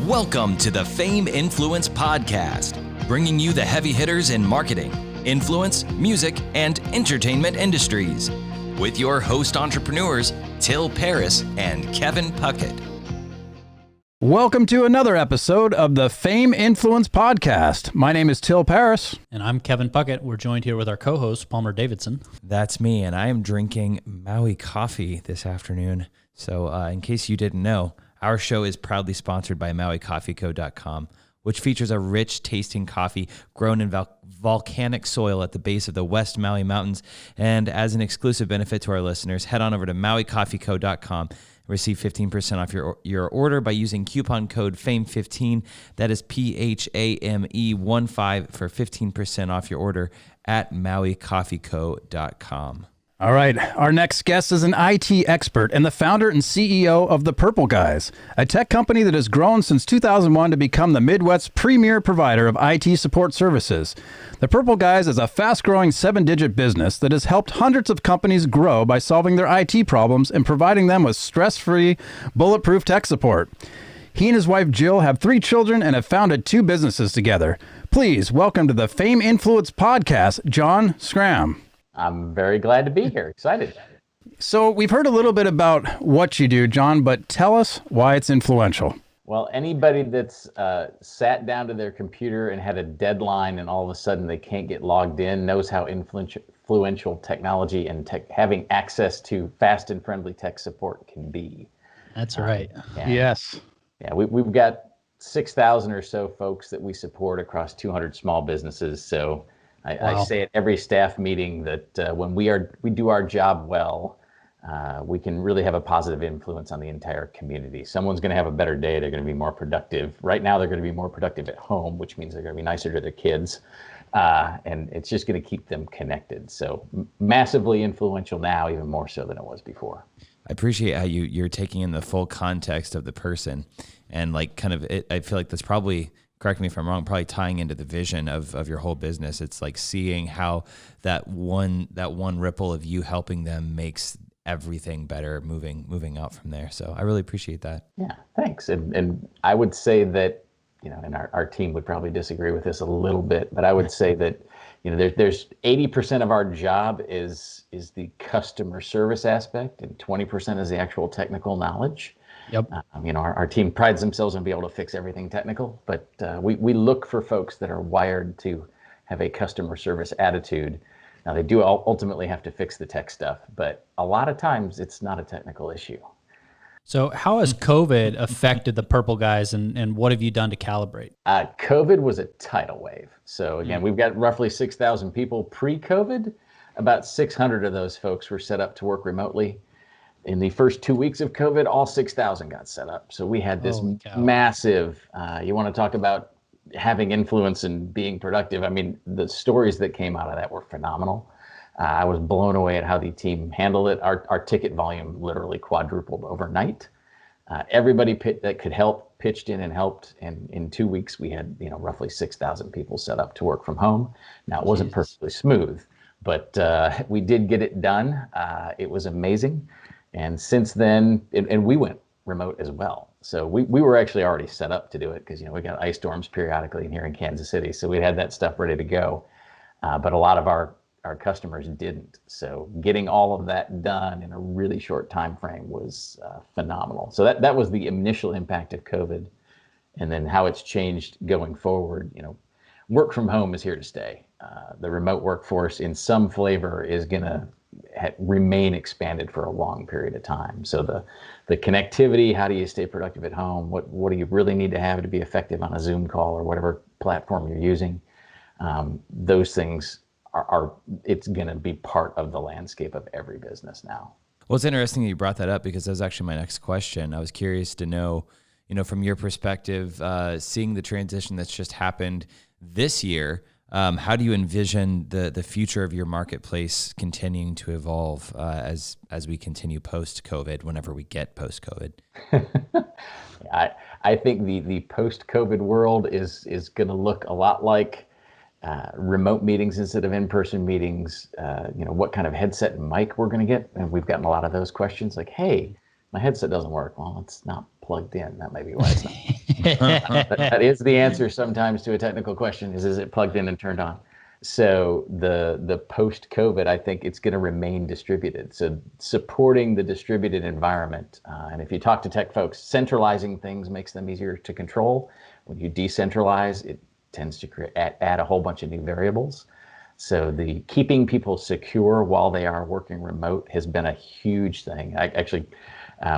Welcome to the Phame Influence Podcast, bringing you the heavy hitters in marketing, influence, music, and entertainment industries. With your host entrepreneurs, Till Paris and Kevin Puckett. Welcome to another episode of the Phame Influence Podcast. My name is Till Paris. And I'm Kevin Puckett. We're joined here with our co-host, Palmer Davidson. That's me, and I am drinking Maui coffee this afternoon. So in case you didn't know, our show is proudly sponsored by MauiCoffeeCo.com, which features a rich tasting coffee grown in volcanic soil at the base of the West Maui Mountains. And as an exclusive benefit to our listeners, head on over to MauiCoffeeCo.com and receive 15% off your order by using coupon code FAME15. That is PHAME15 for 15% off your order at MauiCoffeeCo.com. All right, our next guest is an IT expert and the founder and CEO of The Purple Guys, a tech company that has grown since 2001 to become the Midwest's premier provider of IT support services. The Purple Guys is a fast-growing 7-digit business that has helped hundreds of companies grow by solving their IT problems and providing them with stress-free, bulletproof tech support. He and his wife Jill have 3 children and have founded 2 businesses together. Please welcome to the Phame Influence Podcast, Jon Schram. I'm very glad to be here. Excited. So we've heard a little bit about what you do, Jon, but tell us why it's influential. Well, anybody that's sat down to their computer and had a deadline and all of a sudden they can't get logged in knows how influential technology and having access to fast and friendly tech support can be. That's right. Yes. Yeah, we've got 6,000 or so folks that we support across 200 small businesses. So I say at every staff meeting that when we do our job well, we can really have a positive influence on the entire community. Someone's going to have a better day. They're going to be more productive. Right now, they're going to be more productive at home, which means they're going to be nicer to their kids. And it's just going to keep them connected. So massively influential now, even more so than it was before. I appreciate how you're taking in the full context of the person and like kind of it. I feel like that's probably, correct me if I'm wrong, probably tying into the vision of your whole business. It's like seeing how that one ripple of you helping them makes everything better moving out from there. So I really appreciate that. Yeah, thanks. And I would say that, and our team would probably disagree with this a little bit, but I would say that, there's 80% of our job is the customer service aspect and 20% is the actual technical knowledge. Yep. Our team prides themselves on being able to fix everything technical, but we look for folks that are wired to have a customer service attitude. Now, they do ultimately have to fix the tech stuff, but a lot of times it's not a technical issue. So how has COVID affected the Purple Guys and what have you done to calibrate? COVID was a tidal wave. So again, we've got roughly 6,000 people pre-COVID. About 600 of those folks were set up to work remotely. In the first 2 weeks of COVID, all 6,000 got set up. So we had this massive, you want to talk about having influence and being productive. I mean, the stories that came out of that were phenomenal. I was blown away at how the team handled it. Our ticket volume literally quadrupled overnight. Everybody that could help pitched in and helped. And in 2 weeks, we had roughly 6,000 people set up to work from home. Now, it wasn't perfectly smooth, but we did get it done. It was amazing. And since then, and we went remote as well. So we were actually already set up to do it because, we got ice storms periodically in here in Kansas City. So we had that stuff ready to go. But a lot of our customers didn't. So getting all of that done in a really short time frame was phenomenal. So that was the initial impact of COVID. And then how it's changed going forward, work from home is here to stay. The remote workforce in some flavor is going to remain expanded for a long period of time. So the connectivity, how do you stay productive at home? What do you really need to have to be effective on a Zoom call or whatever platform you're using? Those things it's going to be part of the landscape of every business now. Well, it's interesting that you brought that up because that was actually my next question. I was curious to know, from your perspective, seeing the transition that's just happened this year, how do you envision the future of your marketplace continuing to evolve as we continue post-COVID, whenever we get post-COVID? I think the post-COVID world is going to look a lot like remote meetings instead of in-person meetings, what kind of headset and mic we're going to get. And we've gotten a lot of those questions like, hey, my headset doesn't work. Well, it's not plugged in. That may be why it's not. That is the answer sometimes to a technical question is it plugged in and turned on? So the post-COVID, I think it's going to remain distributed. So supporting the distributed environment. And if you talk to tech folks, centralizing things makes them easier to control. When you decentralize, it tends to add a whole bunch of new variables. So the keeping people secure while they are working remote has been a huge thing.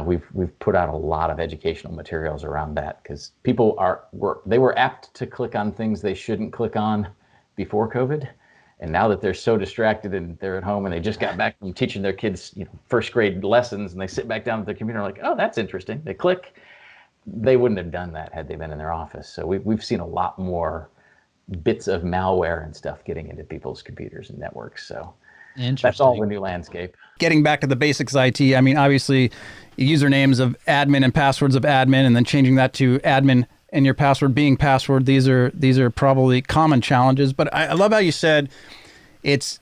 We've put out a lot of educational materials around that because people were apt to click on things they shouldn't click on before COVID. And now that they're so distracted and they're at home and they just got back from teaching their kids, first grade lessons, and they sit back down at their computer like, oh, that's interesting. They click. They wouldn't have done that had they been in their office. So we've seen a lot more bits of malware and stuff getting into people's computers and networks. So that's all the new landscape. Getting back to the basics IT, I mean, obviously usernames of admin and passwords of admin, and then changing that to admin and your password being password. These are probably common challenges, but I love how you said it's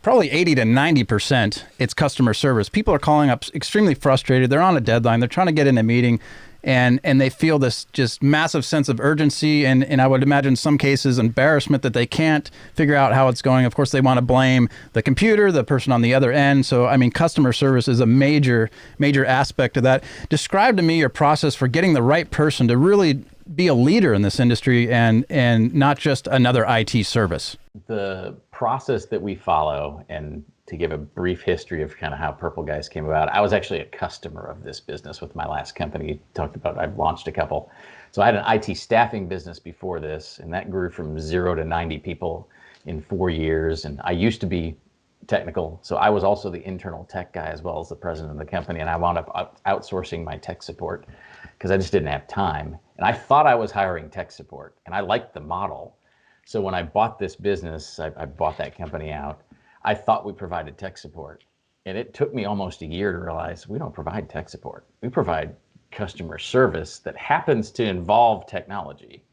probably 80 to 90%. It's customer service. People are calling up extremely frustrated. They're on a deadline. They're trying to get in a meeting, and they feel this just massive sense of urgency, and I would imagine in some cases embarrassment that they can't figure out how it's going. Of course, they want to blame the computer, the person on the other end. So, I mean, customer service is a major aspect of that. Describe to me your process for getting the right person to really be a leader in this industry and not just another IT service. The process that we follow, and to give a brief history of kind of how Purple Guys came about, I was actually a customer of this business with my last company. You talked about I've launched a couple. So I had an IT staffing business before this, and that grew from 0 to 90 people in 4 years. And I used to be technical, so I was also the internal tech guy as well as the president of the company. And I wound up outsourcing my tech support because I just didn't have time. And I thought I was hiring tech support, and I liked the model. So when I bought this business, I bought that company out. I thought we provided tech support, and it took me almost a year to realize we don't provide tech support. We provide customer service that happens to involve technology.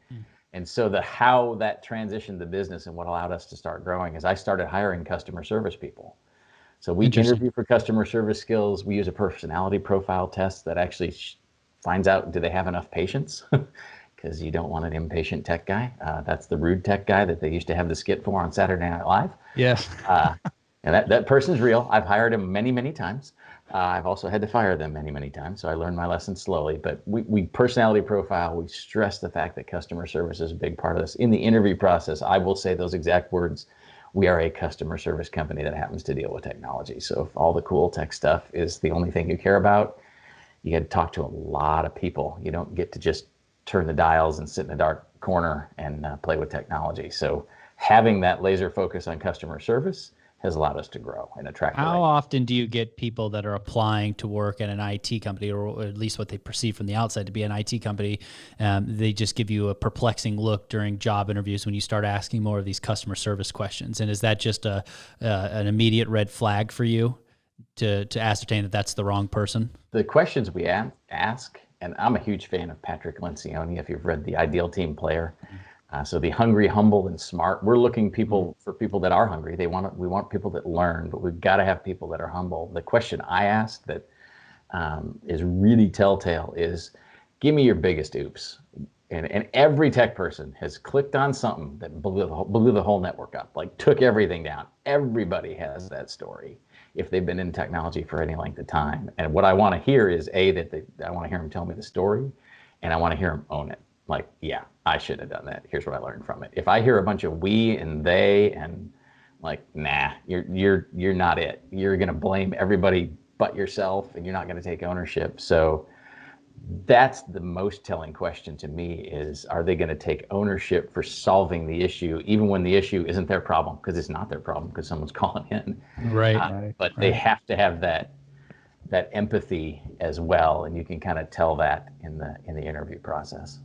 And so how that transitioned the business and what allowed us to start growing is I started hiring customer service people. So we interview for customer service skills. We use a personality profile test that actually finds out, do they have enough patience? Because you don't want an impatient tech guy. That's the rude tech guy that they used to have the skit for on Saturday Night Live. Yes. And that person's real. I've hired him many, many times. I've also had to fire them many, many times. So I learned my lesson slowly. But we personality profile, we stress the fact that customer service is a big part of this. In the interview process, I will say those exact words. We are a customer service company that happens to deal with technology. So if all the cool tech stuff is the only thing you care about, you got to talk to a lot of people. You don't get to just turn the dials and sit in a dark corner and play with technology. So having that laser focus on customer service has allowed us to grow and attract. How often do you get people that are applying to work at an IT company, or at least what they perceive from the outside to be an IT company? They just give you a perplexing look during job interviews when you start asking more of these customer service questions. And is that just an immediate red flag for you to ascertain that that's the wrong person? The questions we ask, and I'm a huge fan of Patrick Lencioni, if you've read The Ideal Team Player. So the hungry, humble, and smart. We're looking for people that are hungry. We want people that learn, but we've got to have people that are humble. The question I ask that is really telltale is, give me your biggest oops. And every tech person has clicked on something that blew the whole network up, like took everything down. Everybody has that story if they've been in technology for any length of time. And what I want to hear is I want to hear them tell me the story, and I want to hear them own it. Like, yeah, I should have done that. Here's what I learned from it. If I hear a bunch of we and they and like, nah, you're not it. You're gonna blame everybody but yourself, and you're not gonna take ownership. So that's the most telling question to me is, are they gonna take ownership for solving the issue, even when the issue isn't their problem? Because it's not their problem, because someone's calling in. But they have to have that empathy as well, and you can kind of tell that in the interview process.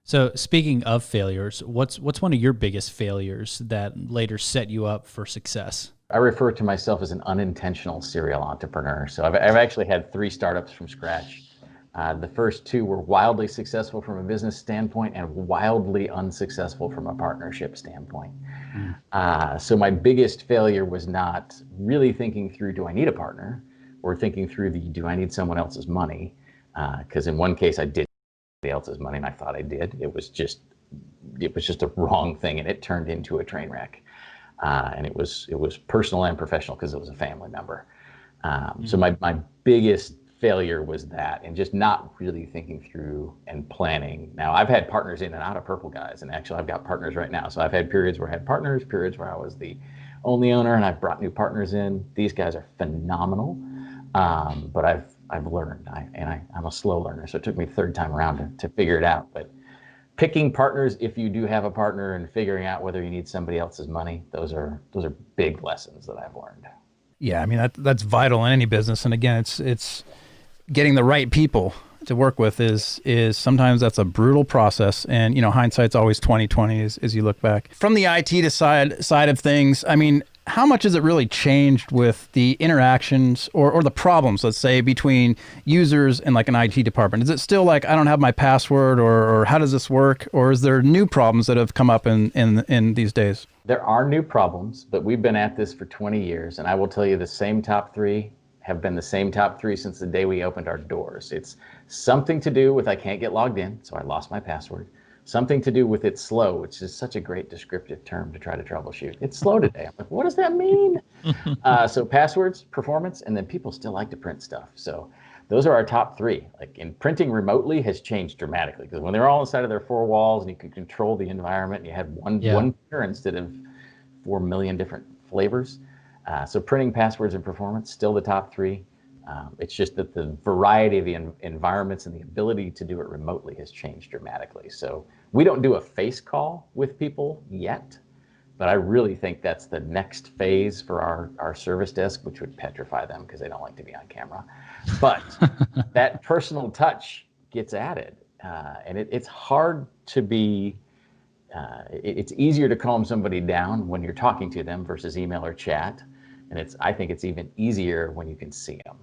So speaking of failures, what's one of your biggest failures that later set you up for success? I refer to myself as an unintentional serial entrepreneur. So I've actually had 3 startups from scratch. The first 2 were wildly successful from a business standpoint and wildly unsuccessful from a partnership standpoint. So my biggest failure was not really thinking through, do I need a partner? Or thinking through do I need someone else's money? Because in one case I did else's money, and I thought I did. It was just a wrong thing, and it turned into a train wreck. And it was personal and professional because it was a family member. So my biggest failure was that, and just not really thinking through and planning. Now, I've had partners in and out of Purple Guys, and actually I've got partners right now. So I've had periods where I had partners, periods where I was the only owner, and I've brought new partners in. These guys are phenomenal, but I've learned, I'm a slow learner, so it took me the third time around to figure it out. But picking partners, if you do have a partner, and figuring out whether you need somebody else's money, those are big lessons that I've learned. Yeah, I mean that's vital in any business, and again, it's getting the right people to work with is sometimes that's a brutal process, and hindsight's always 20/20 as you look back. From the IT side of things, I mean, how much has it really changed with the interactions or the problems, let's say, between users and like an IT department? Is it still like, I don't have my password, or how does this work? Or is there new problems that have come up in these days? There are new problems, but we've been at this for 20 years, and I will tell you the same top three have been the same top three since the day we opened our doors. It's something to do with I can't get logged in, so I lost my password. Something to do with it's slow, which is such a great descriptive term to try to troubleshoot. It's slow today. I'm like, what does that mean? So passwords, performance, and then people still like to print stuff. So those are our top three. Like, in printing remotely has changed dramatically, because when they're all inside of their four walls and you can control the environment, and you had one printer instead of 4 million different flavors. So printing, passwords, and performance, still the top three. It's just that the variety of the environments and the ability to do it remotely has changed dramatically. So we don't do a face call with people yet, but I really think that's the next phase for our service desk, which would petrify them because they don't like to be on camera. But that personal touch gets added, and it's hard to be, it's easier to calm somebody down when you're talking to them versus email or chat. And I think it's even easier when you can see them.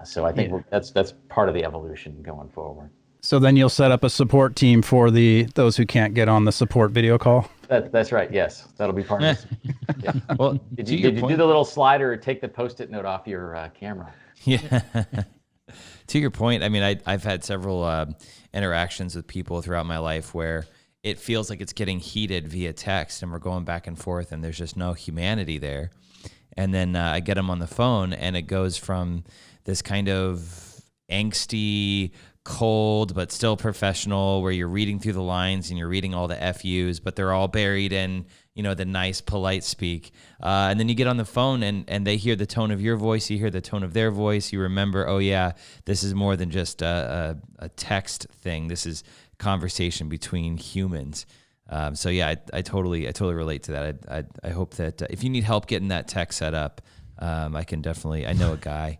So I think that's part of the evolution going forward. So then you'll set up a support team for those who can't get on the support video call? That's right, yes. That'll be part of it. Yeah. Well, did you do the little slider or take the Post-it note off your camera? Yeah. To your point, I mean, I've had several interactions with people throughout my life where it feels like it's getting heated via text, and we're going back and forth, and there's just no humanity there. And then I get them on the phone, and it goes from this kind of angsty, cold, but still professional, where you're reading through the lines and you're reading all the FUs, but they're all buried in, the nice, polite speak. And then you get on the phone, and they hear the tone of your voice, you hear the tone of their voice, you remember, oh yeah, this is more than just a text thing. This is conversation between humans. So yeah, I totally relate to that. I hope that if you need help getting that tech set up, I know a guy.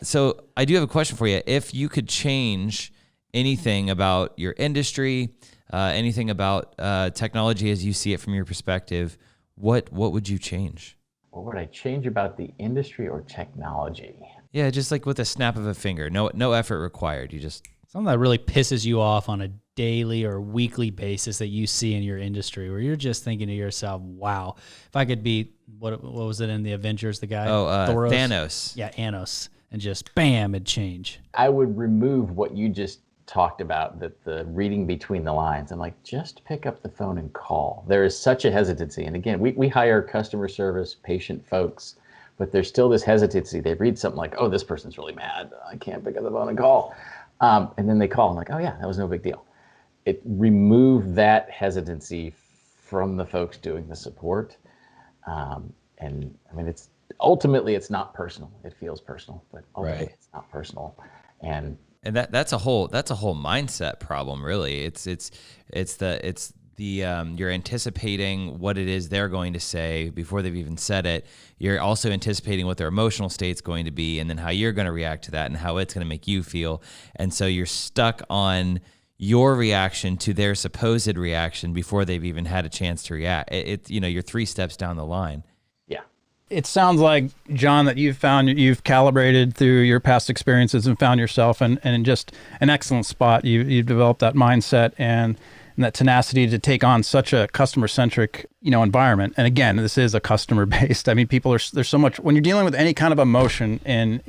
So I do have a question for you. If you could change anything about your industry, anything about technology as you see it from your perspective, what would you change? What would I change about the industry or technology? Yeah, just like with a snap of a finger. No effort required. You just... Something that really pisses you off on a daily or weekly basis that you see in your industry, where you're just thinking to yourself, wow, if I could be, what was it in the Avengers, the guy? Thanos. Yeah, Thanos. And just bam, it'd change. I would remove what you just talked about, the reading between the lines. I'm like, just pick up the phone and call. There is such a hesitancy. And again, we hire customer service, patient folks, but there's still this hesitancy. They read something like, oh, this person's really mad, I can't pick up the phone and call. And then they call. I'm like, oh yeah, that was no big deal. It removed that hesitancy from the folks doing the support. And I mean, ultimately it's not personal. It feels personal, but ultimately it's not personal. And that's a whole mindset problem, really. It's you're anticipating what it is they're going to say before they've even said it. You're also anticipating what their emotional state's going to be, and then how you're going to react to that and how it's going to make you feel. And so you're stuck on your reaction to their supposed reaction before they've even had a chance to react. You're 3 steps down the line. Yeah. It sounds like, Jon, that you've calibrated through your past experiences and found yourself in just an excellent spot. You've developed that mindset and that tenacity to take on such a customer-centric, environment. And again, this is a customer-based. I mean, there's so much, when you're dealing with any kind of emotion in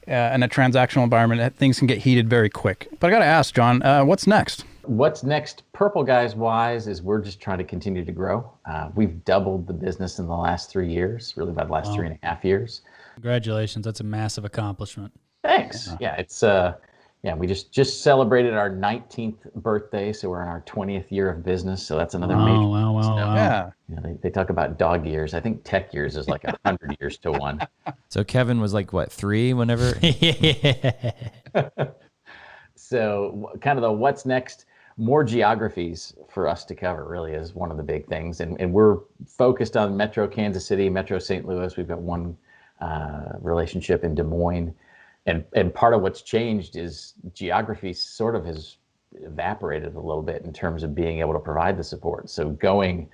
in a transactional environment, things can get heated very quick. But I got to ask, Jon, what's next? What's next, Purple Guys wise, is we're just trying to continue to grow. We've doubled the business in the last 3 years, really about the last 3.5 years. Congratulations. That's a massive accomplishment. Thanks. Yeah, it's we just celebrated our 19th birthday, so we're in our 20th year of business. So that's another major. Wow. Yeah. You know, they talk about dog years. I think tech years is like 100 years to one. So Kevin was like, what, 3 whenever? So kind of the what's next, more geographies for us to cover really is one of the big things. And we're focused on Metro Kansas City, Metro St. Louis. We've got one relationship in Des Moines. And part of what's changed is geography sort of has evaporated a little bit in terms of being able to provide the support. So going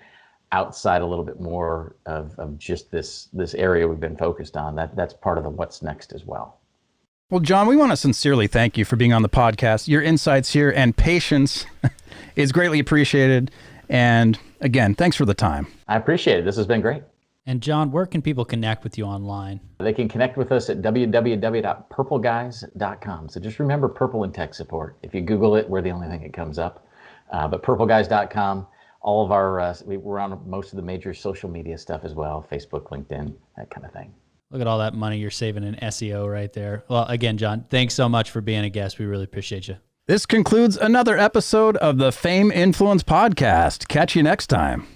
outside a little bit more of just this area we've been focused on, that's part of the what's next as well. Well, Jon, we want to sincerely thank you for being on the podcast. Your insights here and patience is greatly appreciated. And again, thanks for the time. I appreciate it. This has been great. And Jon, where can people connect with you online? They can connect with us at www.purpleguys.com. So just remember Purple and Tech Support. If you Google it, we're the only thing that comes up. But purpleguys.com, all of our, we're on most of the major social media stuff as well, Facebook, LinkedIn, that kind of thing. Look at all that money you're saving in SEO right there. Well, again, Jon, thanks so much for being a guest. We really appreciate you. This concludes another episode of the Phame Influence Podcast. Catch you next time.